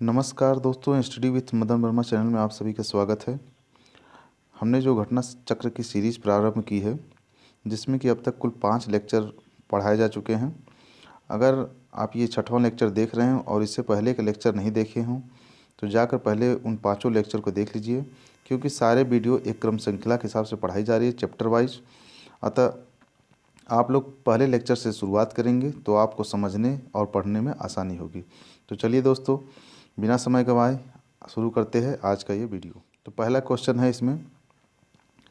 नमस्कार दोस्तों, study with Madan Verma channel में आप सभी का स्वागत है। हमने जो घटना चक्र की सीरीज़ प्रारंभ की है, जिसमें कि अब तक कुल 5 लेक्चर पढ़ाए जा चुके हैं। अगर आप ये 6वां लेक्चर देख रहे हैं और इससे पहले के लेक्चर नहीं देखे हों तो जाकर पहले उन 5 लेक्चर को देख लीजिए, क्योंकि सारे वीडियो एक क्रम श्रृंखला के हिसाब से पढ़ाई जा रही है, चैप्टर वाइज। अतः आप लोग पहले लेक्चर से शुरुआत करेंगे तो आपको समझने और पढ़ने में आसानी होगी। तो चलिए दोस्तों, बिना समय गंवाए शुरू करते हैं आज का ये वीडियो। तो पहला क्वेश्चन है इसमें,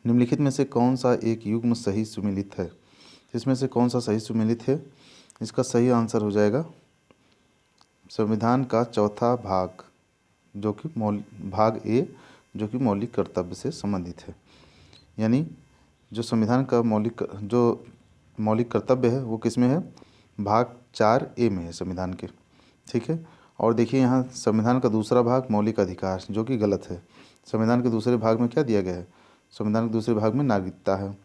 निम्नलिखित में से कौन सा एक युग्म सही सुमेलित है। इसमें से कौन सा सही सुमेलित है? इसका सही आंसर हो जाएगा संविधान का चौथा भाग, जो कि भाग ए, जो कि मौलिक कर्तव्य से संबंधित है। यानी जो संविधान का मौलिक कर्तव्य है वो किस में है? भाग 4A में है संविधान के। ठीक है। और देखिए यहाँ संविधान का दूसरा भाग मौलिक अधिकार, जो कि गलत है। संविधान के दूसरे भाग में क्या दिया गया है? संविधान के दूसरे भाग में नागरिकता है।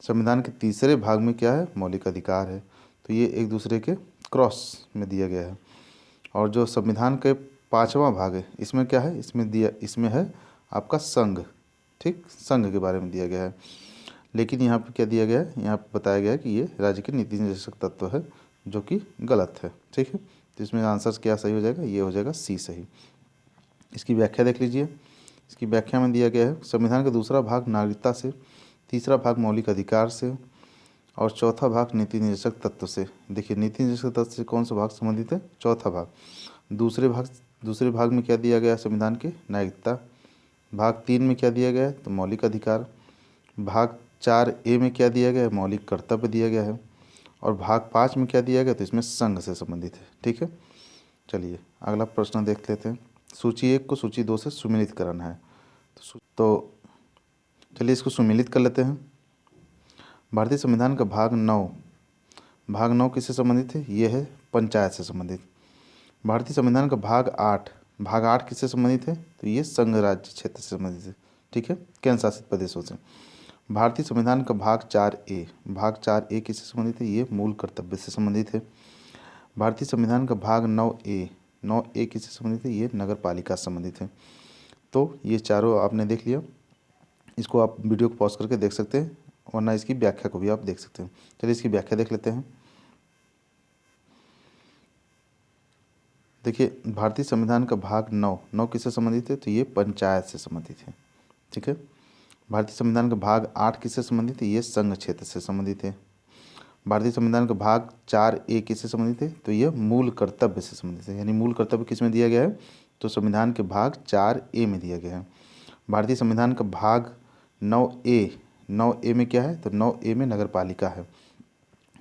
संविधान के तीसरे भाग में क्या है? मौलिक अधिकार है। तो ये एक दूसरे के क्रॉस में दिया गया है। और जो संविधान के 5वां भाग है, इसमें क्या है? इसमें है आपका संघ। ठीक, संघ के बारे में दिया गया है। लेकिन यहाँ पे क्या दिया गया है? यहाँ पे बताया गया है कि ये राज्य के नीति निर्देशक तत्व है, जो कि गलत है। ठीक है। तो इसमें आंसर क्या सही हो जाएगा? ये हो जाएगा सी सही। इसकी व्याख्या देख लीजिए। इसकी व्याख्या में दिया गया है संविधान का दूसरा भाग नागरिकता से, तीसरा भाग मौलिक अधिकार से और चौथा भाग नीति निर्देशक तत्व से। देखिए नीति निर्देशक तत्व से कौन सा भाग संबंधित है? चौथा भाग। दूसरे भाग में क्या दिया गया है संविधान के? नागरिकता। भाग 3 में क्या दिया गया है? तो मौलिक अधिकार। भाग 4A में क्या दिया गया है? मौलिक कर्तव्य दिया गया है। और भाग 5 में क्या दिया गया? तो इसमें संघ से संबंधित है। ठीक है। चलिए अगला प्रश्न देख लेते हैं। सूची 1 को सूची 2 से सुमेलित करना है। तो चलिए इसको सुमेलित कर लेते हैं। भारतीय संविधान का भाग 9 किससे संबंधित है? ये है पंचायत से संबंधित। भारतीय संविधान का भाग 8 किससे संबंधित है? तो ये संघ राज्य क्षेत्र से संबंधित है। ठीक है, केंद्र शासित प्रदेशों से। भारतीय संविधान का भाग 4A किससे संबंधित है? ये मूल कर्तव्य से संबंधित है। भारतीय संविधान का भाग 9A किससे संबंधित है? ये नगर पालिका से संबंधित है। तो ये चारों आपने देख लिया। इसको आप वीडियो को पॉज करके देख सकते हैं, वरना इसकी व्याख्या को भी आप देख सकते हैं। चलिए इसकी व्याख्या देख लेते हैं। देखिए भारतीय संविधान का भाग 9 किससे संबंधित है? तो ये पंचायत से संबंधित है। ठीक है। भारतीय संविधान का भाग 8 किससे संबंधित है? ये संघ क्षेत्र से संबंधित है। भारतीय संविधान का भाग 4A किससे संबंधित है? तो ये मूल कर्तव्य से संबंधित है। यानी मूल कर्तव्य किस में दिया गया है? तो संविधान के भाग 4A में दिया गया है। भारतीय संविधान का भाग 9A में क्या है? तो 9A में नगर पालिका है।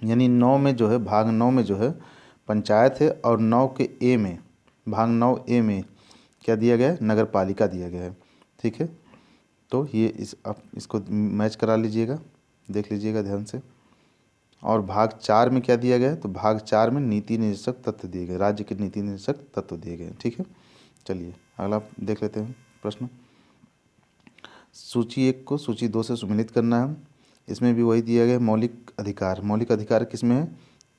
यानी भाग 9 में जो है पंचायत है, और 9 के ए में, भाग 9A में क्या दिया गया है? नगर पालिका दिया गया है। ठीक है। तो ये आप इसको मैच करा लीजिएगा, देख लीजिएगा ध्यान से। और भाग 4 में क्या दिया गया है? तो भाग 4 में नीति निर्देशक तत्व दिए गए, राज्य के नीति निर्देशक तत्व दिए गए। ठीक है। चलिए अगला देख लेते हैं प्रश्न। सूची 1 को सूची 2 से सुमेलित करना है। इसमें भी वही दिया गया है, मौलिक अधिकार। मौलिक अधिकार किस में है?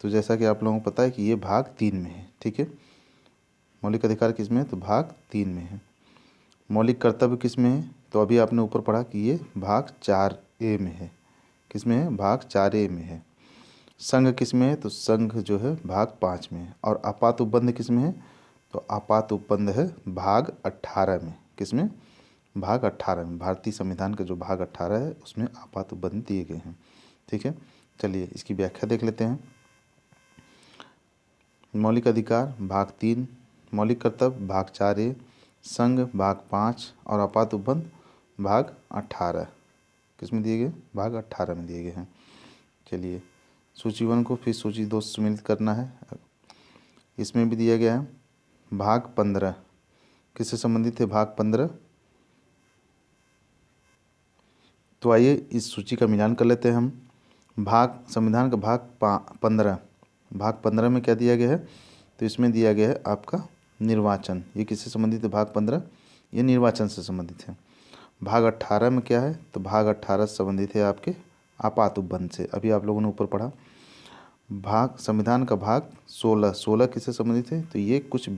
तो जैसा कि आप लोगों को पता है कि ये भाग 3 में है। ठीक है। मौलिक अधिकार किस में है? तो भाग 3 में है। मौलिक कर्तव्य किस में है? तो अभी आपने ऊपर पढ़ा कि ये भाग 4A में है। किस में है? भाग 4A में है। संघ किस में है? तो संघ जो है भाग 5 में है। और आपात उपबंध किस में है? तो आपात उपबंध है भाग 18 में। किस में? भाग 18 में। भारतीय संविधान का जो भाग 18 है उसमें आपात उपबंध दिए गए हैं। ठीक है। चलिए इसकी व्याख्या देख लेते हैं। मौलिक अधिकार भाग 3, मौलिक कर्तव्य भाग 4A, संघ भाग 5 और आपात उपबंध भाग 18 किस में दिए गए? भाग 18 में दिए गए हैं। चलिए सूची 1 को फिर सूची 2 से सुमेलित करना है। इसमें भी दिया गया है भाग 15 किससे संबंधित है? भाग 15। तो आइए इस सूची का मिलान कर लेते हैं हम। संविधान का भाग 15 में क्या दिया गया है? तो इसमें दिया गया है आपका निर्वाचन। ये किससे संबंधित है? भाग 15 ये निर्वाचन से संबंधित है। भाग 18 में क्या है? तो भाग 18 से संबंधित है आपके आपात उपबंध से। अभी आप लोगों ने ऊपर पढ़ा। संविधान का भाग 16 किससे संबंधित है? तो ये कुछ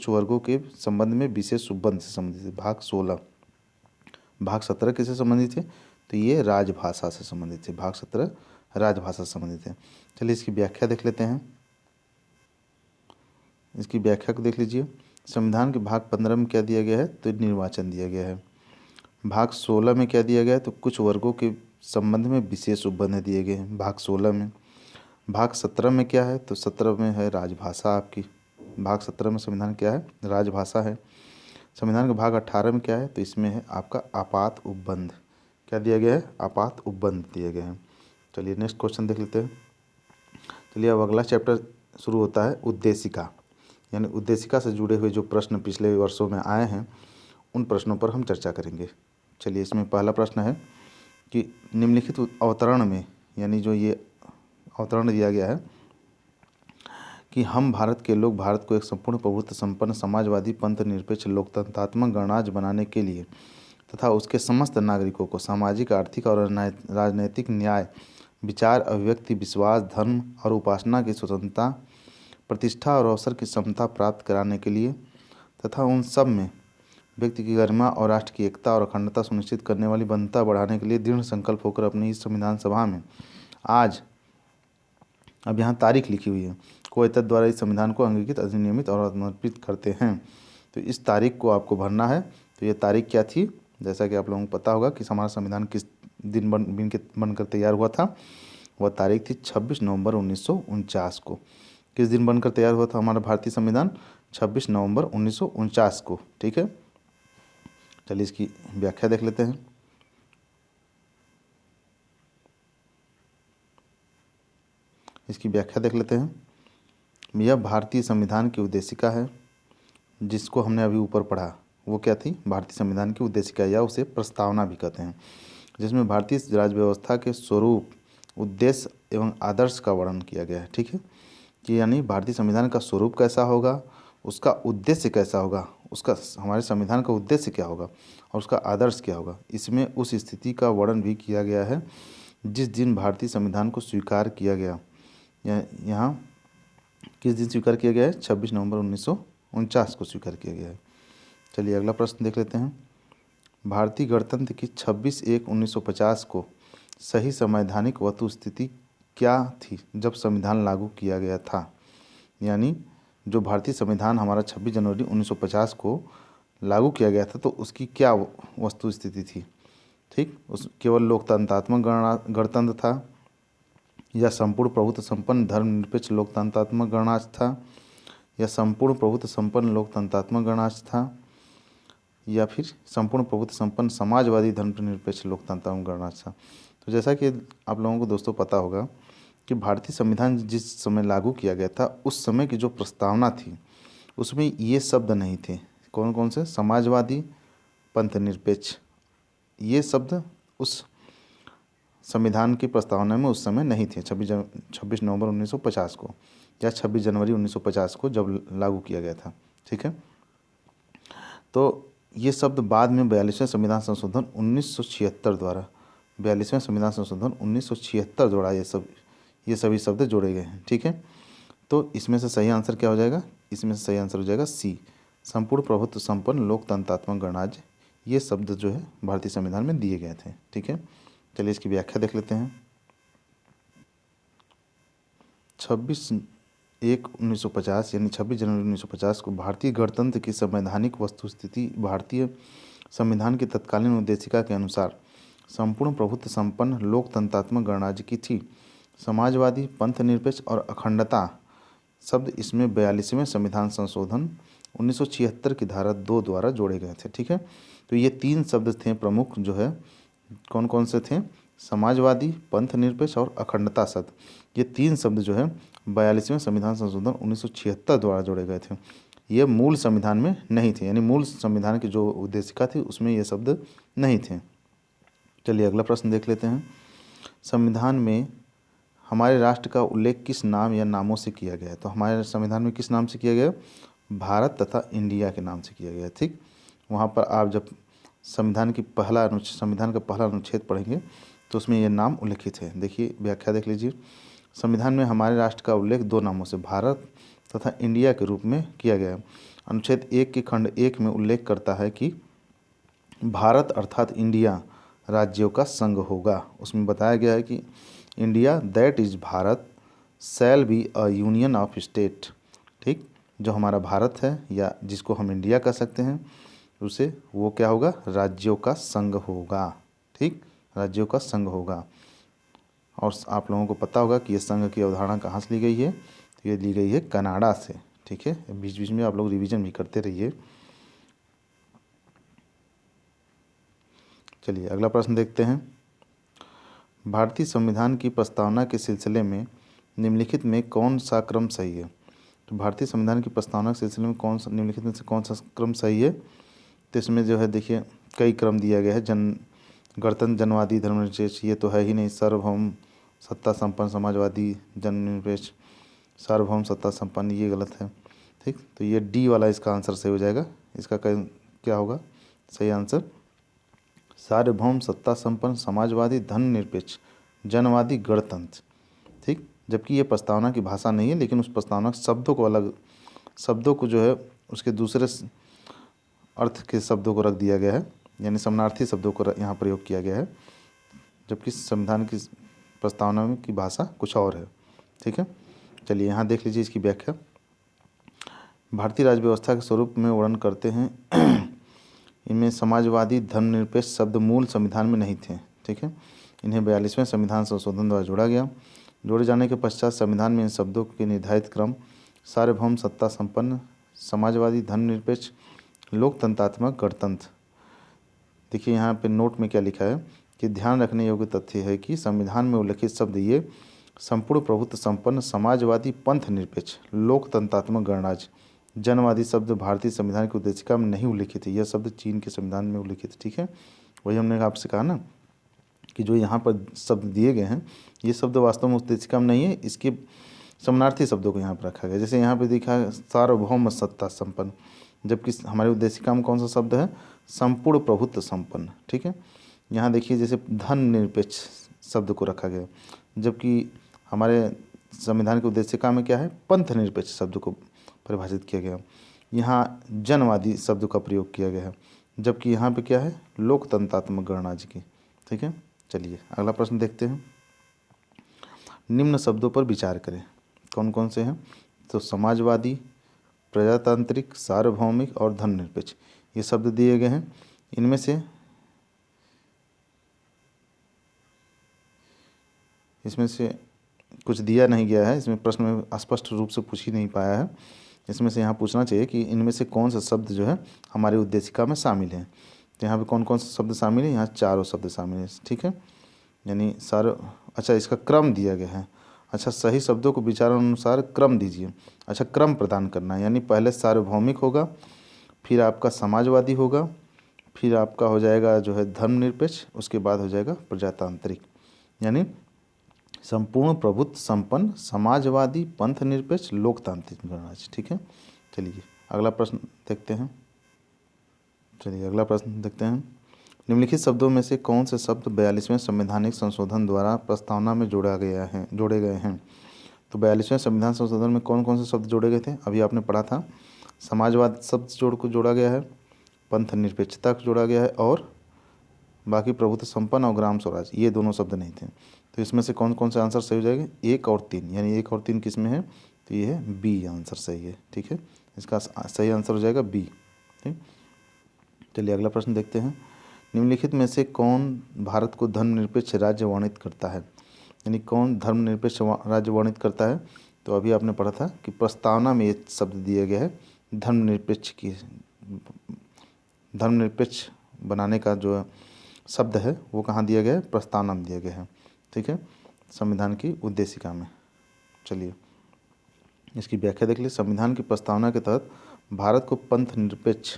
वर्गों के संबंध में विशेष उपबंध से संबंधित है, भाग 16। भाग 17 किससे संबंधित है? तो ये राजभाषा से संबंधित है, भाग 17 राजभाषा से संबंधित है। चलिए इसकी व्याख्या देख लेते हैं। इसकी व्याख्या को देख लीजिए। संविधान के भाग 15 में क्या दिया गया है? तो निर्वाचन दिया गया है। भाग 16 में क्या दिया गया है? तो कुछ वर्गों के संबंध में विशेष उपबंध दिए गए हैं, भाग 16 में। भाग 17 में क्या है? तो 17 में है राजभाषा आपकी। भाग 17 में संविधान क्या है? राजभाषा है। संविधान का भाग 18 में क्या है? तो इसमें है आपका आपात उपबंध। क्या दिया गया है? आपात उपबंध दिए गए हैं। चलिए नेक्स्ट क्वेश्चन देख लेते हैं। चलिए अब अगला चैप्टर शुरू होता है उद्देशिका, यानी उद्देशिका से जुड़े हुए जो प्रश्न पिछले वर्षों में आए हैं उन प्रश्नों पर हम चर्चा करेंगे। चलिए इसमें पहला प्रश्न है कि निम्नलिखित अवतरण में, यानी जो ये अवतरण दिया गया है कि हम भारत के लोग भारत को एक संपूर्ण प्रभुत्व संपन्न समाजवादी पंथ निरपेक्ष लोकतंत्रात्मक गणराज्य बनाने के लिए तथा उसके समस्त नागरिकों को सामाजिक आर्थिक और राजनैतिक न्याय विचार अभिव्यक्ति विश्वास धर्म और उपासना की स्वतंत्रता प्रतिष्ठा और अवसर की समता प्राप्त कराने के लिए तथा उन सब में व्यक्ति की गरिमा और राष्ट्र की एकता और अखंडता सुनिश्चित करने वाली बंधुता बढ़ाने के लिए दृढ़ संकल्प होकर अपनी इस संविधान सभा में आज, अब यहाँ तारीख लिखी हुई है, को एतद द्वारा इस संविधान को अंगीकृत अधिनियमित और समर्पित करते हैं। तो इस तारीख को आपको भरना है। तो ये तारीख क्या थी? जैसा कि आप लोगों को पता होगा कि हमारा संविधान किस दिन बनकर तैयार हुआ था। वह तारीख थी 26 नवंबर 1949 को। किस दिन बनकर तैयार हुआ था हमारा भारतीय संविधान? 26 नवंबर 1949 को। ठीक है, चलिए इसकी व्याख्या देख लेते हैं। इसकी व्याख्या देख लेते हैं। यह भारतीय संविधान की उद्देशिका है, जिसको हमने अभी ऊपर पढ़ा। वो क्या थी? भारतीय संविधान की उद्देशिका, या उसे प्रस्तावना भी कहते हैं, जिसमें भारतीय राज्य व्यवस्था के स्वरूप उद्देश्य एवं आदर्श का वर्णन किया गया है। ठीक है, कि यानी भारतीय संविधान का स्वरूप कैसा होगा, उसका उद्देश्य कैसा होगा, उसका हमारे संविधान का उद्देश्य क्या होगा और उसका आदर्श क्या होगा। इसमें उस स्थिति का वर्णन भी किया गया है जिस दिन भारतीय संविधान को स्वीकार किया गया। यहाँ किस दिन स्वीकार किया गया है? 26 नवंबर 1949 को स्वीकार किया गया है। चलिए अगला प्रश्न देख लेते हैं। भारतीय गणतंत्र की 26/1/1950 को सही संवैधानिक वस्तुस्थिति क्या थी जब संविधान लागू किया गया था? यानी जो भारतीय संविधान हमारा 26 जनवरी 1950 को लागू किया गया था, तो उसकी क्या वस्तु स्थिति थी? ठीक, उस केवल लोकतंत्रात्मक गणतंत्र था, या संपूर्ण प्रभुत्व संपन्न धर्मनिरपेक्ष लोकतंत्रात्मक गणराज्य था, या संपूर्ण प्रभुत्व संपन्न लोकतंत्रात्मक गणराज्य था, या फिर संपूर्ण प्रभुत्व संपन्न समाजवादी धर्मनिरपेक्ष लोकतंत्रात्मक गणराज्य था? तो जैसा कि आप लोगों को दोस्तों पता होगा कि भारतीय संविधान जिस समय लागू किया गया था उस समय की जो प्रस्तावना थी उसमें ये शब्द नहीं थे। कौन कौन से? समाजवादी, पंथ निरपेक्ष, ये शब्द उस संविधान की प्रस्तावना में उस समय नहीं थे। 26 नवंबर 1950 को या 26 जनवरी 1950 को जब लागू किया गया था। ठीक है, तो ये शब्द बाद में 42वें संविधान संशोधन 1976 द्वारा, 42वें संविधान संशोधन 1976 द्वारा ये सभी शब्द जोड़े गए हैं। ठीक है, तो इसमें से सही आंसर क्या हो जाएगा? इसमें से सही आंसर हो जाएगा सी, संपूर्ण प्रभुत्व संपन्न लोकतंत्रात्मक गणराज्य। ये शब्द जो है भारतीय संविधान में दिए गए थे। ठीक है, चलिए इसकी व्याख्या देख लेते हैं। 26/1/1950 यानी 26 जनवरी 1950 को भारतीय गणतंत्र की संवैधानिक वस्तुस्थिति भारतीय संविधान की तत्कालीन उद्देशिका के अनुसार संपूर्ण प्रभुत्व संपन्न लोकतंत्रात्मक गणराज्य की थी। समाजवादी, पंथ निरपेक्ष और अखंडता शब्द इसमें 42वें संविधान संशोधन 1976 की धारा 2 द्वारा जोड़े गए थे। ठीक है, तो ये 3 शब्द थे प्रमुख, जो है कौन कौन से थे? समाजवादी, पंथ निरपेक्ष और अखंडता शब्द। ये 3 शब्द जो है 42वें संविधान संशोधन 1976 द्वारा जोड़े गए थे। ये मूल संविधान में नहीं थे, यानी मूल संविधान की जो उद्देशिका थी उसमें ये शब्द नहीं थे। चलिए अगला प्रश्न देख लेते हैं। संविधान में हमारे राष्ट्र का उल्लेख किस नाम या नामों से किया गया है? तो हमारे संविधान में किस नाम से किया गया? भारत तथा इंडिया के नाम से किया गया है। ठीक, वहाँ पर आप जब संविधान का पहला अनुच्छेद पढ़ेंगे तो उसमें ये नाम उल्लिखित है। देखिए व्याख्या देख लीजिए। संविधान में हमारे राष्ट्र का उल्लेख दो नामों से भारत तथा इंडिया के रूप में किया गया है। अनुच्छेद 1 के खंड 1 में उल्लेख करता है कि भारत अर्थात इंडिया राज्यों का संघ होगा। उसमें बताया गया है कि India that is Bharat shall be a union of state. ठीक, जो हमारा भारत है या जिसको हम इंडिया कह सकते हैं उसे वो क्या होगा, राज्यों का संघ होगा। ठीक, राज्यों का संघ होगा। और आप लोगों को पता होगा कि ये संघ की अवधारणा कहाँ से ली गई है, तो ये ली गई है कनाडा से। ठीक है, बीच बीच में आप लोग रिवीजन भी करते रहिए। चलिए अगला प्रश्न देखते हैं। भारतीय संविधान की प्रस्तावना के सिलसिले में निम्नलिखित में कौन सा क्रम सही है। तो भारतीय संविधान की प्रस्तावना के सिलसिले में कौन सा निम्नलिखित में से कौन सा क्रम सही है। तो इसमें जो है देखिए कई क्रम दिया गया है। गणतंत्र, जनवादी, धर्मनिरपेक्ष, ये तो है ही नहीं। सार्वभौम, सत्ता संपन्न, समाजवादी, जननिरपेक्ष, सार्वभौम, सत्ता संपन्न, ये गलत है। ठीक, तो ये डी वाला इसका आंसर सही हो जाएगा। इसका क्या होगा सही आंसर, सार्वभौम, सत्ता संपन्न, समाजवादी, धर्मनिरपेक्ष, जनवादी, गणतंत्र। ठीक, जबकि ये प्रस्तावना की भाषा नहीं है, लेकिन उस प्रस्तावना के शब्दों को अलग, शब्दों को जो है उसके दूसरे अर्थ के शब्दों को रख दिया गया है, यानी समानार्थी शब्दों को यहाँ प्रयोग किया गया है, जबकि संविधान की प्रस्तावना में की भाषा कुछ और है। ठीक है, चलिए यहाँ देख लीजिए इसकी व्याख्या। भारतीय राज्य व्यवस्था के स्वरूप में वर्णन करते हैं। इनमें समाजवादी, धर्मनिरपेक्ष शब्द मूल संविधान में नहीं थे। ठीक है, इन्हें 42वें संविधान संशोधन द्वारा जोड़ा गया। जोड़े जाने के पश्चात संविधान में इन शब्दों के निर्धारित क्रम सार्वभौम, सत्ता संपन्न, समाजवादी, धर्मनिरपेक्ष, लोकतंत्रात्मक, गणतंत्र। देखिए यहाँ पे नोट में क्या लिखा है कि ध्यान रखने योग्य तथ्य है कि संविधान में उल्लिखित शब्द ये संपूर्ण प्रभुत्व संपन्न, समाजवादी, पंथ निरपेक्ष, लोकतंत्रात्मक, गणराज्य, जनवादी शब्द भारतीय संविधान की उद्देशिका में नहीं उल्लिखित है। यह शब्द चीन के संविधान में उल्लिखित है। ठीक है, वही हमने आपसे कहा ना कि जो यहाँ पर शब्द दिए गए हैं ये शब्द वास्तव में उद्देशिका में नहीं है, इसके समानार्थी शब्दों को यहाँ पर रखा गया। जैसे यहाँ पे दिखा है सार्वभौम, सत्ता संपन्न, जबकि हमारे उद्देशिका में कौन सा शब्द है, संपूर्ण प्रभुत्व संपन्न। ठीक है, यहाँ देखिए जैसे धर्मनिरपेक्ष शब्द को रखा गया, जबकि हमारे संविधान की उद्देशिका में क्या है, पंथ निरपेक्ष शब्द को परिभाषित किया गया। यहाँ जनवादी शब्द का प्रयोग किया गया है, जबकि यहाँ पे क्या है, लोकतंत्रात्मक, गणराज्य की। ठीक है, चलिए अगला प्रश्न देखते हैं। निम्न शब्दों पर विचार करें, कौन कौन से हैं, तो समाजवादी, प्रजातांत्रिक, सार्वभौमिक और धर्मनिरपेक्ष, ये शब्द दिए गए हैं। इनमें से इसमें से कुछ दिया नहीं गया है, इसमें प्रश्न में स्पष्ट रूप से पूछ ही नहीं पाया है। इसमें से यहाँ पूछना चाहिए कि इनमें से कौन सा शब्द जो है हमारी उद्देशिका में शामिल है। तो यहाँ पे कौन कौन से शब्द शामिल है, यहाँ चारों शब्द शामिल हैं। ठीक है, यानी अच्छा इसका क्रम दिया गया है। अच्छा, सही शब्दों को विचारानुसार क्रम दीजिए। अच्छा, क्रम प्रदान करना है, यानी पहले सार्वभौमिक होगा, फिर आपका समाजवादी होगा, फिर आपका हो जाएगा जो है धर्मनिरपेक्ष, उसके बाद हो जाएगा प्रजातांत्रिक, यानी संपूर्ण प्रभुत्व संपन्न, समाजवादी, पंथ निरपेक्ष, लोकतांत्रिक, गणराज्य। ठीक है, चलिए अगला प्रश्न देखते हैं। निम्नलिखित शब्दों में से कौन से शब्द 42वें संवैधानिक संशोधन द्वारा प्रस्तावना में जोड़े गए हैं। तो 42वें संविधान संशोधन में कौन कौन से शब्द जोड़े गए थे, अभी आपने पढ़ा था। समाजवाद शब्द जोड़ा गया है, पंथ निरपेक्षता को जोड़ा गया है, और बाकी प्रभुत्व संपन्न और ग्राम स्वराज, ये दोनों शब्द नहीं थे। तो इसमें से कौन कौन से आंसर सही हो जाएंगे, 1 और 3, यानी 1 और 3 किस में है, तो ये है बी आंसर सही है। ठीक है, इसका सही आंसर हो जाएगा बी। ठीक, चलिए अगला प्रश्न देखते हैं। निम्नलिखित में से कौन भारत को धर्मनिरपेक्ष राज्य वर्णित करता है, यानी कौन धर्मनिरपेक्ष राज्य वर्णित करता है। तो अभी आपने पढ़ा था कि प्रस्तावना में ये शब्द दिया गया है, धर्मनिरपेक्ष बनाने का जो शब्द है वो कहाँ दिया गया है, प्रस्तावना में दिया गया है। ठीक है, संविधान की उद्देशिका में। चलिए इसकी व्याख्या देख लीजिए। संविधान की प्रस्तावना के तहत भारत को पंथ निरपेक्ष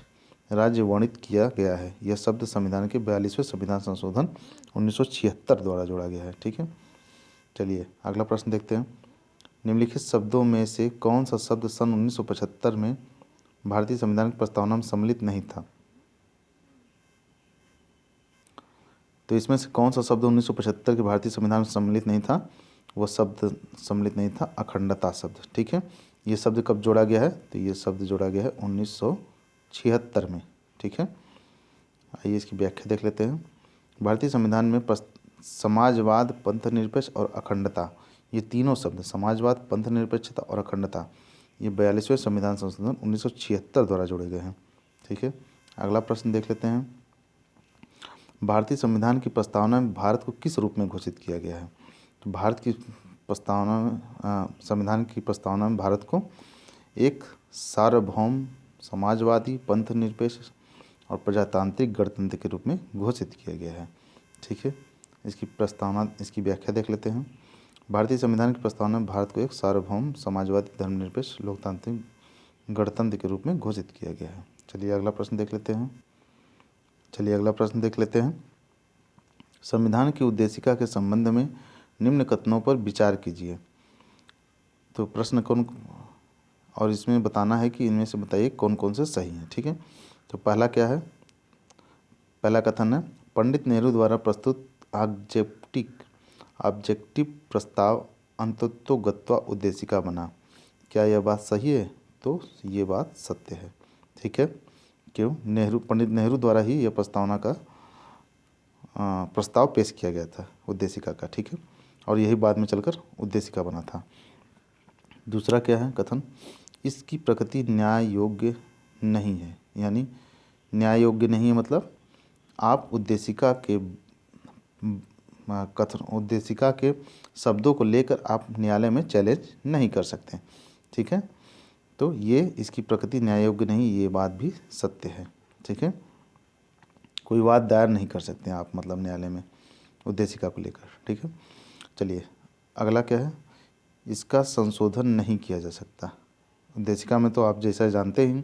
राज्य वर्णित किया गया है। यह शब्द संविधान के 42वें संविधान संशोधन 1976 द्वारा जोड़ा गया है। ठीक है, चलिए अगला प्रश्न देखते हैं। निम्नलिखित शब्दों में से कौन सा शब्द सन 1975 में भारतीय संविधान की प्रस्तावना में सम्मिलित नहीं था। तो इसमें से कौन सा शब्द 1975 के भारतीय संविधान में सम्मिलित नहीं था, वो शब्द सम्मिलित नहीं था, अखंडता शब्द। ठीक है, ये शब्द कब जोड़ा गया है? तो ये शब्द जोड़ा गया है 1976 में। ठीक है, आइए इसकी व्याख्या देख लेते हैं। भारतीय संविधान में समाजवाद, पंथनिरपेक्ष और अखंडता, ये तीनों शब्द समाजवाद, पंथनिरपेक्षता और अखंडता, ये 42वें संविधान संशोधन 1976 द्वारा जोड़े गए हैं। ठीक है, अगला प्रश्न देख लेते हैं। भारतीय संविधान की प्रस्तावना में भारत को किस रूप में घोषित किया गया है? तो भारत की प्रस्तावना में संविधान की प्रस्तावना में भारत को एक सार्वभौम, समाजवादी, पंथनिरपेक्ष और प्रजातांत्रिक गणतंत्र के रूप में घोषित किया गया है। ठीक है, इसकी प्रस्तावना, इसकी व्याख्या देख लेते हैं। भारतीय संविधान की प्रस्तावना में भारत को एक सार्वभौम, समाजवादी, धर्मनिरपेक्ष, लोकतांत्रिक गणतंत्र के रूप में घोषित किया गया है। चलिए अगला प्रश्न देख लेते हैं। संविधान की उद्देशिका के संबंध में निम्न कथनों पर विचार कीजिए। तो प्रश्न कौन, और इसमें बताना है कि इनमें से बताइए कौन कौन से सही हैं। ठीक है, तो पहला क्या है? पहला कथन है, पंडित नेहरू द्वारा प्रस्तुत ऑब्जेक्टिव प्रस्ताव अंततोगत्वा उद्देशिका बना। क्या यह बात सही है? तो ये बात सत्य है। ठीक है, क्यों? पंडित नेहरू द्वारा ही यह प्रस्तावना का प्रस्ताव पेश किया गया था उद्देशिका का। ठीक है, और यही बाद में चलकर उद्देशिका बना था। दूसरा क्या है कथन? इसकी प्रकृति न्याय योग्य नहीं है। यानी न्याय योग्य नहीं है मतलब आप उद्देशिका के शब्दों को लेकर आप न्यायालय में चैलेंज नहीं कर सकते। ठीक है, तो ये इसकी प्रकृति न्याय योग्य नहीं, ये बात भी सत्य है। ठीक है, कोई वाद दायर नहीं कर सकते आप मतलब न्यायालय में उद्देशिका को लेकर। ठीक है, चलिए अगला क्या है? इसका संशोधन नहीं किया जा सकता। उद्देशिका में तो आप जैसा जानते हैं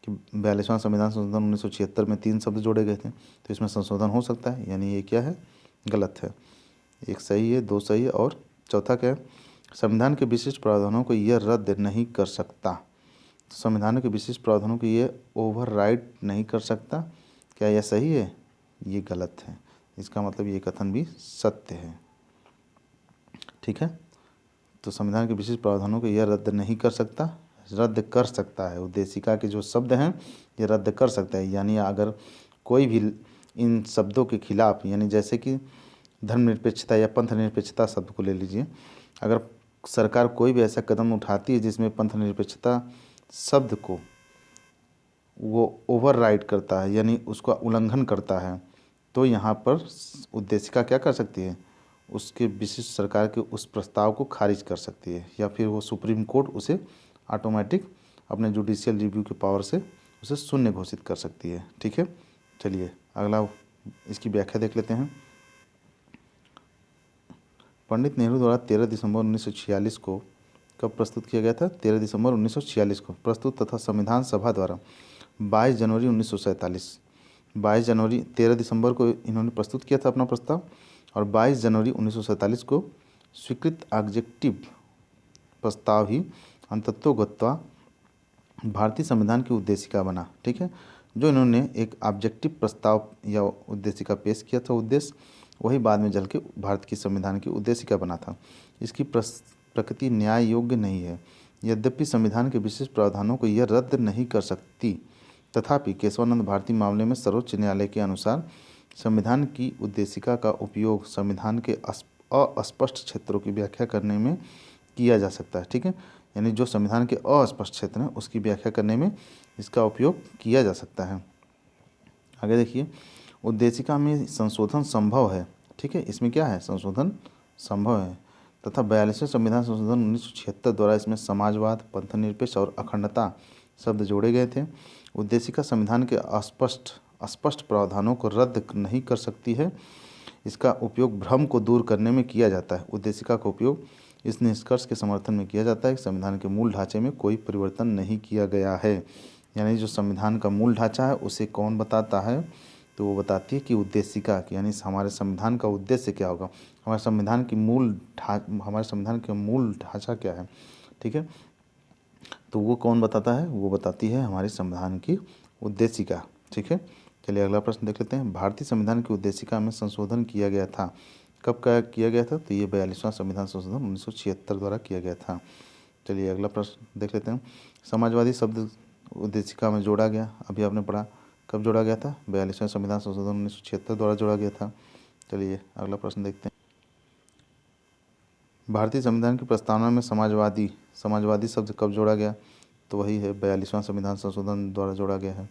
कि 42वां संविधान संशोधन 1976 में 3 शब्द जोड़े गए थे, तो इसमें संशोधन हो सकता है। यानी ये क्या है? गलत है। एक सही है, 2 सही है, और चौथा क्या है? संविधान के विशिष्ट प्रावधानों को यह रद्द नहीं कर सकता। तो संविधान के विशिष्ट प्रावधानों को ये ओवरराइड नहीं कर सकता। क्या यह सही है? ये गलत है। इसका मतलब ये कथन भी सत्य है। ठीक है, तो संविधान के विशिष्ट प्रावधानों को यह रद्द नहीं कर सकता, रद्द कर सकता है। उद्देशिका के जो शब्द हैं ये रद्द कर सकता है। यानी अगर कोई भी इन शब्दों के खिलाफ, यानी जैसे कि धर्मनिरपेक्षता या पंथनिरपेक्षता शब्द को ले लीजिए, अगर सरकार कोई भी ऐसा कदम उठाती है जिसमें पंथनिरपेक्षता शब्द को वो ओवरराइड करता है, यानी उसका उल्लंघन करता है, तो यहाँ पर उद्देशिका क्या कर सकती है? उसके विशिष्ट सरकार के उस प्रस्ताव को खारिज कर सकती है, या फिर वो सुप्रीम कोर्ट उसे ऑटोमेटिक अपने जुडिशियल रिव्यू के पावर से उसे शून्य घोषित कर सकती है। ठीक है, चलिए अगला इसकी व्याख्या देख लेते हैं। पंडित नेहरू द्वारा 13 दिसंबर 1946 को कब प्रस्तुत किया गया था? 13 दिसंबर 1946 को प्रस्तुत तथा संविधान सभा द्वारा 22 जनवरी 1947, 13 दिसंबर को इन्होंने प्रस्तुत किया था अपना प्रस्ताव, और 22 जनवरी 1947 को स्वीकृत ऑब्जेक्टिव प्रस्ताव ही अंततोगत्वा भारतीय संविधान की उद्देशिका बना। ठीक है, जो इन्होंने एक ऑब्जेक्टिव प्रस्ताव या उद्देशिका पेश किया था, उद्देश्य वही बाद में चल के भारत की संविधान की उद्देशिका बना था। इसकी प्रकृति न्याय योग्य नहीं है। यद्यपि संविधान के विशिष्ट प्रावधानों को यह रद्द नहीं कर सकती, तथापि केशवानंद भारती मामले में सर्वोच्च न्यायालय के अनुसार संविधान की उद्देशिका का उपयोग संविधान के अस्पष्ट क्षेत्रों की व्याख्या करने में किया जा सकता है। ठीक है, यानी जो संविधान के अस्पष्ट क्षेत्र हैं उसकी व्याख्या करने में इसका उपयोग किया जा सकता है। आगे देखिए, उद्देशिका में संशोधन संभव है। ठीक है, इसमें क्या है? संशोधन संभव है, तथा 42वें संविधान संशोधन 1976 द्वारा इसमें समाजवाद, पंथनिरपेक्ष और अखंडता शब्द जोड़े गए थे। उद्देशिका संविधान के अस्पष्ट प्रावधानों को रद्द नहीं कर सकती है। इसका उपयोग भ्रम को दूर करने में किया जाता है। उद्देशिका का उपयोग इस निष्कर्ष के समर्थन में किया जाता है कि संविधान के मूल ढांचे में कोई परिवर्तन नहीं किया गया है। यानी जो संविधान का मूल ढांचा है उसे कौन बताता है? तो वो बताती है कि उद्देशिका, यानी हमारे संविधान का उद्देश्य क्या होगा, हमारे संविधान के मूल ढांचा क्या है। ठीक है, तो वो कौन बताता है? वो बताती है हमारे संविधान की उद्देशिका। ठीक है, चलिए अगला प्रश्न देख लेते हैं। भारतीय संविधान की उद्देशिका में संशोधन किया गया था कब का किया गया था? तो ये 42वां संविधान संशोधन 1976 द्वारा किया गया था। चलिए अगला प्रश्न देख लेते हैं। समाजवादी शब्द उद्देशिका में जोड़ा गया, अभी आपने पढ़ा, कब जोड़ा गया था? 42वें संविधान संशोधन 1976 द्वारा जोड़ा गया था। चलिए अगला प्रश्न देखते हैं। भारतीय संविधान की प्रस्तावना में समाजवादी शब्द कब जोड़ा गया? तो वही है 42वां संविधान संशोधन द्वारा जोड़ा गया है।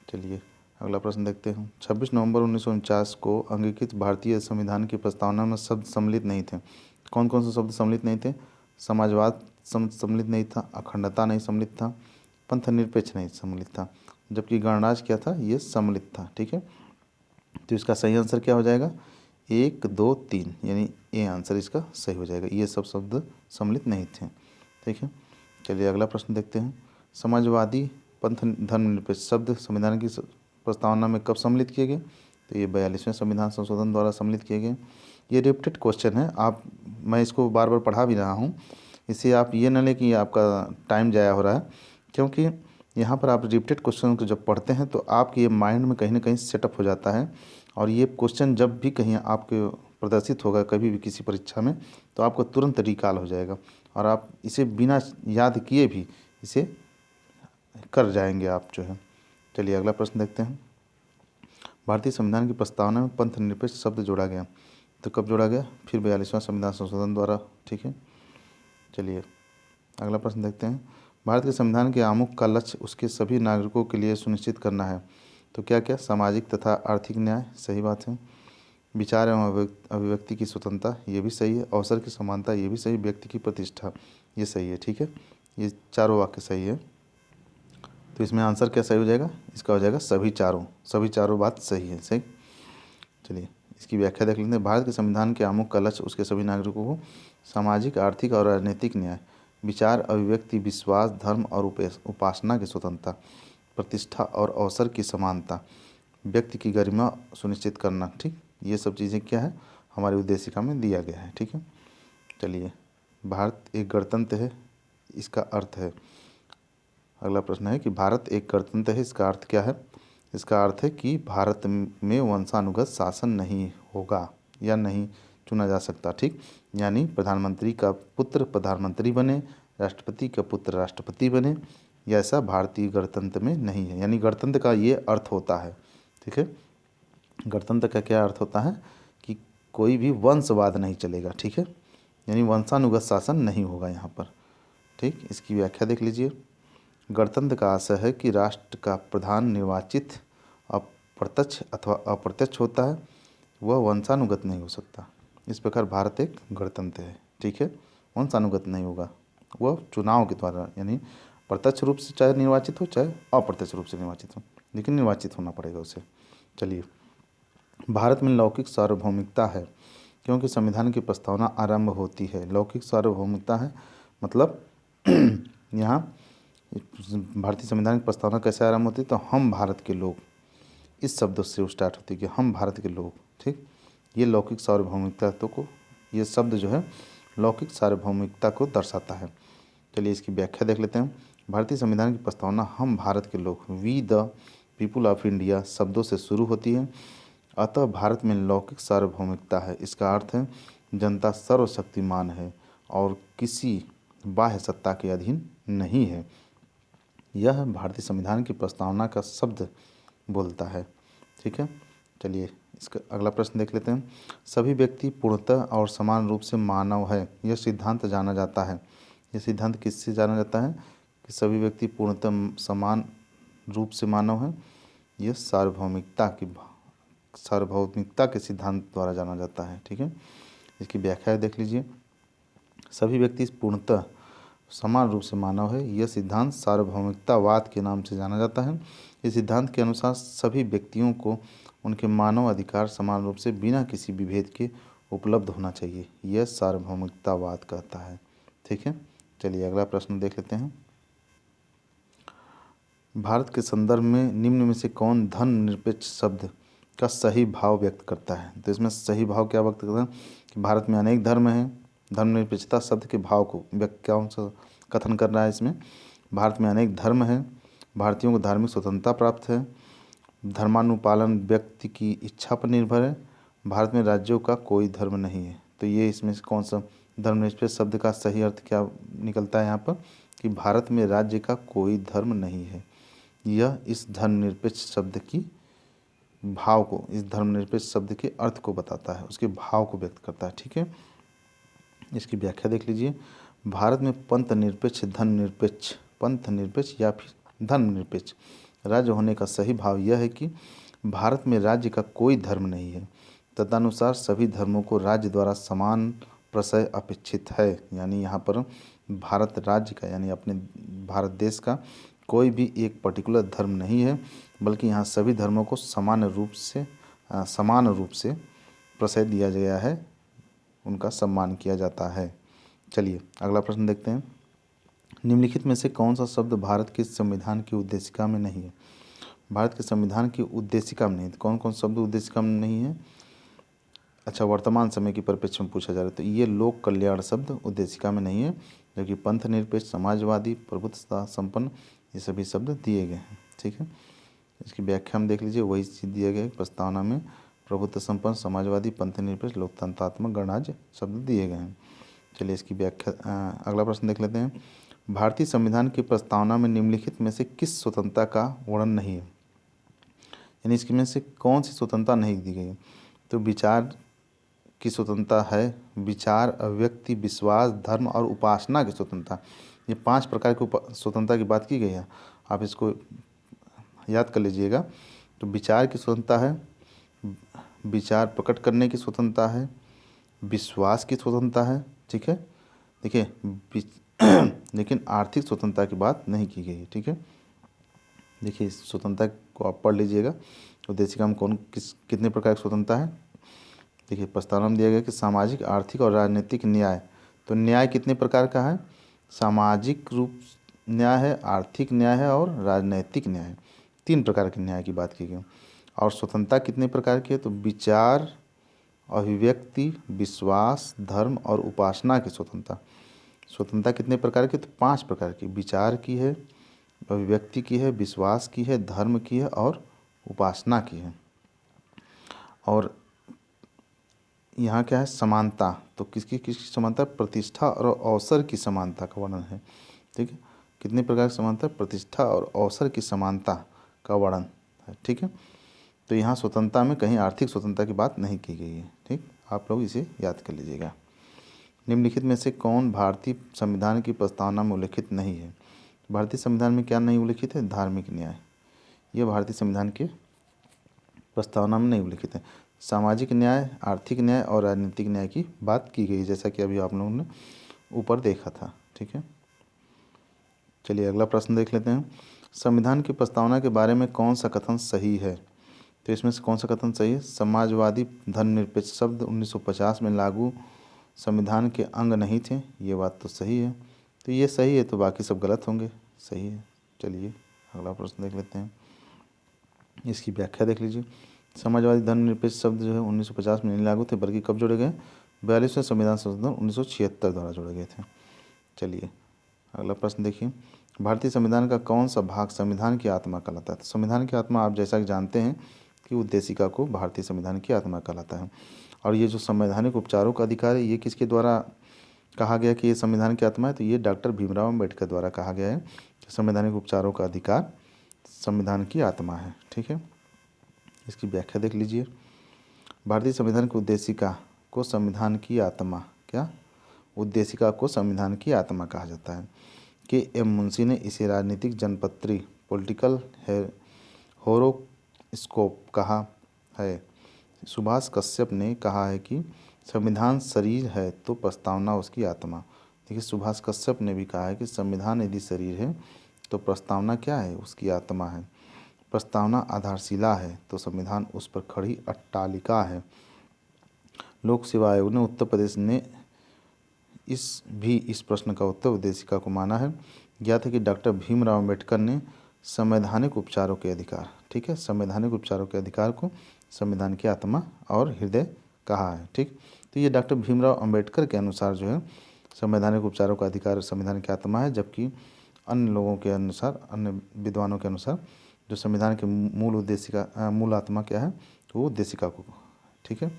चलिए अगला प्रश्न देखते हैं। 26 नवंबर 1949 को अंगीकृत भारतीय संविधान की प्रस्तावना में शब्द सम्मिलित नहीं थे। कौन कौन से शब्द सम्मिलित नहीं थे? समाजवाद सम्मिलित नहीं था, अखंडता नहीं सम्मिलित था, पंथ निरपेक्ष नहीं सम्मिलित था, जबकि गणराज्य क्या था? ये सम्मिलित था। ठीक है, तो इसका सही आंसर क्या हो जाएगा? 1, 2, 3, यानी ये आंसर इसका सही हो जाएगा। ये सब शब्द सम्मिलित नहीं थे। ठीक है, चलिए अगला प्रश्न देखते हैं। समाजवादी पंथ धर्मनिरपेक्ष शब्द संविधान की प्रस्तावना में कब सम्मिलित किए गए? तो ये 42वें संविधान संशोधन द्वारा सम्मिलित किए गए। ये रिपीटेड क्वेश्चन है, मैं इसको बार बार पढ़ा भी रहा हूँ, इससे आप ये न लें कि आपका टाइम ज़ाया हो रहा है, क्योंकि यहाँ पर आप रिपीटेड क्वेश्चन को जब पढ़ते हैं तो आपके ये माइंड में कहीं ना कहीं सेटअप हो जाता है, और ये क्वेश्चन जब भी कहीं आपके प्रदर्शित होगा कभी भी किसी परीक्षा में, तो आपको तुरंत रिकॉल हो जाएगा और आप इसे बिना याद किए भी इसे कर जाएंगे आप जो है। चलिए अगला प्रश्न देखते हैं। भारतीय संविधान की प्रस्तावना में पंथ निरपेक्ष शब्द जोड़ा गया, तो कब जोड़ा गया? फिर 42वां संविधान संशोधन द्वारा। ठीक है, चलिए अगला प्रश्न देखते हैं। भारत के संविधान के आमुख का लक्ष्य उसके सभी नागरिकों के लिए सुनिश्चित करना है, तो क्या क्या? सामाजिक तथा आर्थिक न्याय, सही बात है। विचार एवं अभिव्यक्ति की स्वतंत्रता, ये भी सही है। अवसर की समानता, ये भी सही। व्यक्ति की प्रतिष्ठा, ये सही है। ठीक है, ये चारों वाक्य सही है। तो इसमें आंसर क्या सही हो जाएगा? इसका हो जाएगा सभी चारों बात सही है। सही, चलिए इसकी व्याख्या देख लेते हैं। भारत के संविधान के आमुख का लक्ष्य उसके सभी नागरिकों को सामाजिक, आर्थिक और राजनीतिक न्याय, विचार अभिव्यक्ति, विश्वास, धर्म और उपासना की स्वतंत्रता, प्रतिष्ठा और अवसर की समानता, व्यक्ति की गरिमा सुनिश्चित करना। ठीक, ये सब चीज़ें क्या है? हमारी उद्देशिका में दिया गया है। ठीक है, चलिए भारत एक गणतंत्र है, इसका अर्थ है, अगला प्रश्न है कि भारत एक गणतंत्र है, इसका अर्थ क्या है? इसका अर्थ है कि भारत में वंशानुगत शासन नहीं होगा या नहीं चुना जा सकता। ठीक, यानी प्रधानमंत्री का पुत्र प्रधानमंत्री बने, राष्ट्रपति का पुत्र राष्ट्रपति बने, या ऐसा भारतीय गणतंत्र में नहीं है। यानी गणतंत्र का ये अर्थ होता है। ठीक है, गणतंत्र का क्या अर्थ होता है कि कोई भी वंशवाद नहीं चलेगा। ठीक है, यानी वंशानुगत शासन नहीं होगा यहाँ पर। ठीक, इसकी व्याख्या देख लीजिए। गणतंत्र का आशय है कि राष्ट्र का प्रधान निर्वाचित अप्रत्यक्ष अथवा अप्रत्यक्ष होता है, वह वंशानुगत नहीं हो सकता। इस प्रकार भारत एक गणतंत्र है। ठीक है, वंशानुगत नहीं होगा, वह चुनाव के द्वारा, यानी प्रत्यक्ष रूप से चाहे निर्वाचित हो चाहे अप्रत्यक्ष रूप से निर्वाचित हो, लेकिन निर्वाचित होना पड़ेगा उसे। चलिए, भारत में लौकिक सार्वभौमिकता है क्योंकि संविधान की प्रस्तावना आरंभ होती है। लौकिक सार्वभौमिकता है मतलब यहाँ भारतीय संविधान की प्रस्तावना कैसे आरंभ होती है? तो हम भारत के लोग, इस शब्द से स्टार्ट होती है कि हम भारत के लोग। ठीक, ये लौकिक सार्वभौमिकता को, ये शब्द जो है लौकिक सार्वभौमिकता को दर्शाता है। चलिए इसकी व्याख्या देख लेते हैं। भारतीय संविधान की प्रस्तावना हम भारत के लोग, we the people of India शब्दों से शुरू होती है। अतः भारत में लौकिक सार्वभौमिकता है। इसका अर्थ है जनता सर्वशक्तिमान है और किसी बाह्य सत्ता के अधीन नहीं है। यह भारतीय संविधान की प्रस्तावना का शब्द बोलता है। ठीक है, चलिए इसका अगला प्रश्न देख लेते हैं। सभी व्यक्ति पूर्णतः और समान रूप से मानव है, यह सिद्धांत जाना जाता है। यह सिद्धांत किससे जाना जाता है कि सभी व्यक्ति पूर्णतः समान रूप से मानव है? यह सार्वभौमिकता के सिद्धांत द्वारा जाना जाता है। ठीक है, इसकी व्याख्या देख लीजिए। सभी व्यक्ति पूर्णतः समान रूप से मानव है, यह सिद्धांत सार्वभौमिकतावाद के नाम से जाना जाता है। इस सिद्धांत के अनुसार सभी व्यक्तियों को उनके मानव अधिकार समान रूप से बिना किसी विभेद के उपलब्ध होना चाहिए, यह सार्वभौमिकतावाद कहता है। ठीक है, चलिए अगला प्रश्न देख लेते हैं। भारत के संदर्भ में निम्न में से कौन धर्मनिरपेक्ष शब्द का सही भाव व्यक्त करता है? तो इसमें सही भाव क्या व्यक्त करता है कि भारत में अनेक धर्म हैं। धर्मनिरपेक्षता शब्द के भाव को व्याख्याओं से कथन कर रहा है। इसमें भारत में अनेक धर्म हैं, भारतीयों को धार्मिक स्वतंत्रता प्राप्त है, धर्मानुपालन व्यक्ति की इच्छा पर निर्भर है, भारत में राज्यों का कोई धर्म नहीं है। तो ये इसमें से कौन सा धर्मनिरपेक्ष शब्द का सही अर्थ क्या निकलता है यहाँ पर कि भारत में राज्य का कोई धर्म नहीं है। यह इस धर्मनिरपेक्ष शब्द की भाव को, इस धर्मनिरपेक्ष शब्द के अर्थ को बताता है, उसके भाव को व्यक्त करता है। ठीक है, इसकी व्याख्या देख लीजिए। भारत में पंथ निरपेक्ष, धर्मनिरपेक्ष, पंथ निरपेक्ष या फिर धर्मनिरपेक्ष राज्य होने का सही भाव यह है कि भारत में राज्य का कोई धर्म नहीं है, तदनुसार सभी धर्मों को राज्य द्वारा समान प्रशय अपेक्षित है। यानी यहाँ पर भारत राज्य का, यानी अपने भारत देश का कोई भी एक पर्टिकुलर धर्म नहीं है, बल्कि यहाँ सभी धर्मों को समान रूप से प्रशय दिया गया है, उनका सम्मान किया जाता है। चलिए अगला प्रश्न देखते हैं। निम्नलिखित में से कौन सा शब्द भारत के संविधान की उद्देशिका में नहीं है? भारत के संविधान की उद्देशिका में नहीं, कौन कौन शब्द उद्देशिका में नहीं है? अच्छा, वर्तमान समय की परिप्रेक्ष्य में पूछा जा रहा है तो ये लोक कल्याण शब्द उद्देशिका में नहीं है, जबकि पंथ निरपेक्ष, समाजवादी, प्रभुत्वता संपन्न ये सभी शब्द दिए गए हैं। ठीक है, इसकी व्याख्या हम देख लीजिए, वही चीज़ दिए गए प्रस्तावना में, प्रभुत्व संपन्न, समाजवादी, पंथ निरपेक्ष, लोकतंत्रात्मक गणराज्य शब्द दिए गए हैं। चलिए इसकी व्याख्या, अगला प्रश्न देख लेते हैं। भारतीय संविधान की प्रस्तावना में निम्नलिखित में से किस स्वतंत्रता का वर्णन नहीं है? यानी इसके में से कौन सी स्वतंत्रता नहीं दी गई? तो विचार की स्वतंत्रता है, विचार, अभिव्यक्ति, विश्वास, धर्म और उपासना की स्वतंत्रता, ये 5 प्रकार की स्वतंत्रता की बात की गई है। आप इसको याद कर लीजिएगा। तो विचार की स्वतंत्रता है, विचार प्रकट करने की स्वतंत्रता है, विश्वास की स्वतंत्रता है। ठीक है, देखिए लेकिन आर्थिक स्वतंत्रता की बात नहीं की गई है। ठीक है, देखिए इस स्वतंत्रता को आप पढ़ लीजिएगा। उद्देशिका में कितने प्रकार की स्वतंत्रता है? देखिए प्रस्तावना में दिया गया कि सामाजिक, आर्थिक और राजनीतिक न्याय। तो न्याय कितने प्रकार का है? सामाजिक रूप न्याय है, आर्थिक न्याय है और राजनैतिक न्याय है। 3 प्रकार के न्याय की बात की गई। और स्वतंत्रता कितने प्रकार की है? तो विचार, अभिव्यक्ति, विश्वास, धर्म और उपासना की स्वतंत्रता। स्वतंत्रता कितने प्रकार की? तो 5 प्रकार की। विचार की है, अभिव्यक्ति की है, विश्वास की है, धर्म की है और उपासना की है। और यहाँ क्या है? समानता। तो किसकी किसकी समानता? प्रतिष्ठा और अवसर की समानता का वर्णन है। ठीक है, कितने प्रकार की समानता? प्रतिष्ठा और अवसर की समानता का वर्णन है। ठीक है, तो यहाँ स्वतंत्रता में कहीं आर्थिक स्वतंत्रता की बात नहीं की गई है। ठीक, आप लोग इसे याद कर लीजिएगा। निम्नलिखित में से कौन भारतीय संविधान की प्रस्तावना में उल्लिखित नहीं है? भारतीय संविधान में क्या नहीं उल्लिखित है? धार्मिक न्याय, यह भारतीय संविधान के प्रस्तावना में नहीं उल्लिखित है। सामाजिक न्याय, आर्थिक न्याय और राजनीतिक न्याय की बात की गई, जैसा कि अभी आप लोगों ने ऊपर देखा था। ठीक है, चलिए अगला प्रश्न देख लेते हैं। संविधान की प्रस्तावना के बारे में कौन सा कथन सही है? तो इसमें से कौन सा कथन सही है? समाजवादी धर्मनिरपेक्ष शब्द 1950 में लागू संविधान के अंग नहीं थे, ये बात तो सही है। तो ये सही है, तो बाकी सब गलत होंगे। सही है। चलिए अगला प्रश्न देख लेते हैं, इसकी व्याख्या देख लीजिए। समाजवादी धर्मनिरपेक्ष शब्द जो है 1950 में नहीं लागू थे, बल्कि कब जोड़े गए? 42वें संविधान संशोधन 1976 द्वारा जोड़े गए थे। चलिए अगला प्रश्न देखिए। भारतीय संविधान का कौन सा भाग संविधान की आत्मा कहलाता है? तो संविधान की आत्मा आप जैसा कि जानते हैं कि उद्देशिका को भारतीय संविधान की आत्मा कहलाता है। और ये जो संवैधानिक उपचारों का अधिकार है, ये किसके द्वारा कहा गया कि ये संविधान की आत्मा है? तो ये डॉक्टर भीमराव अम्बेडकर द्वारा कहा गया है कि संवैधानिक उपचारों का अधिकार संविधान की आत्मा है। ठीक है, इसकी व्याख्या देख लीजिए। भारतीय संविधान की उद्देशिका को संविधान की आत्मा, क्या उद्देशिका को संविधान की आत्मा कहा जाता है। के एम मुंशी ने इसे राजनीतिक जनपत्री, पॉलिटिकल होरोस्कोप कहा है। सुभाष कश्यप ने कहा है कि संविधान शरीर है तो प्रस्तावना उसकी आत्मा। देखिए सुभाष कश्यप ने भी कहा है कि संविधान यदि शरीर है तो प्रस्तावना क्या है? उसकी आत्मा है। प्रस्तावना आधारशिला है तो संविधान उस पर खड़ी अट्टालिका है। लोक सेवा आयोग ने उत्तर प्रदेश ने इस प्रश्न का उत्तर उद्देशिका को माना है। ज्ञात है कि डॉक्टर भीमराव अम्बेडकर ने संवैधानिक उपचारों के अधिकार, ठीक है, संवैधानिक उपचारों के अधिकार को संविधान की आत्मा और हृदय कहा है। ठीक, तो ये डॉक्टर भीमराव अम्बेडकर के अनुसार जो है संवैधानिक उपचारों का अधिकार संविधान की आत्मा है, जबकि अन्य लोगों के अनुसार, अन्य विद्वानों के अनुसार जो संविधान के मूल आत्मा क्या है? तो वो उद्देशिका को। ठीक है,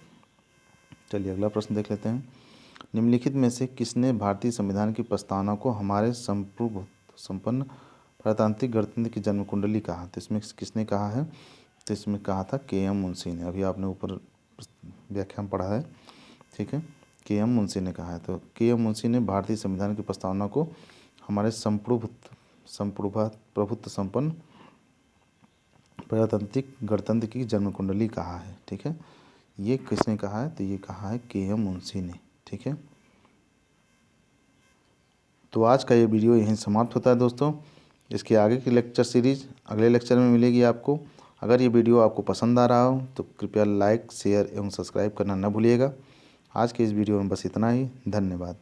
चलिए अगला प्रश्न देख लेते हैं। निम्नलिखित में से किसने भारतीय संविधान की प्रस्तावना को हमारे संपन्न प्रजातांत्रिक गणतंत्र की जन्म कुंडली कहा? तो इसमें किसने कहा है? तो इसमें कहा था के.एम. मुंशी ने। अभी आपने ऊपर व्याख्या में पढ़ा है, ठीक है, के.एम. मुंशी ने कहा है। तो के.एम. मुंशी ने भारतीय संविधान की प्रस्तावना को हमारे प्रभुत्व संपन्न प्रजातांत्रिक गणतंत्र की जन्म कुंडली कहा है, ठीक है। ये किसने कहा है? तो ये कहा है के.एम. मुंशी ने, ठीक है। तो आज का ये वीडियो यहीं समाप्त होता है दोस्तों। इसके आगे की लेक्चर सीरीज अगले लेक्चर में मिलेगी आपको। अगर ये वीडियो आपको पसंद आ रहा हो तो कृपया लाइक, शेयर एवं सब्सक्राइब करना न भूलिएगा। आज के इस वीडियो में बस इतना ही। धन्यवाद।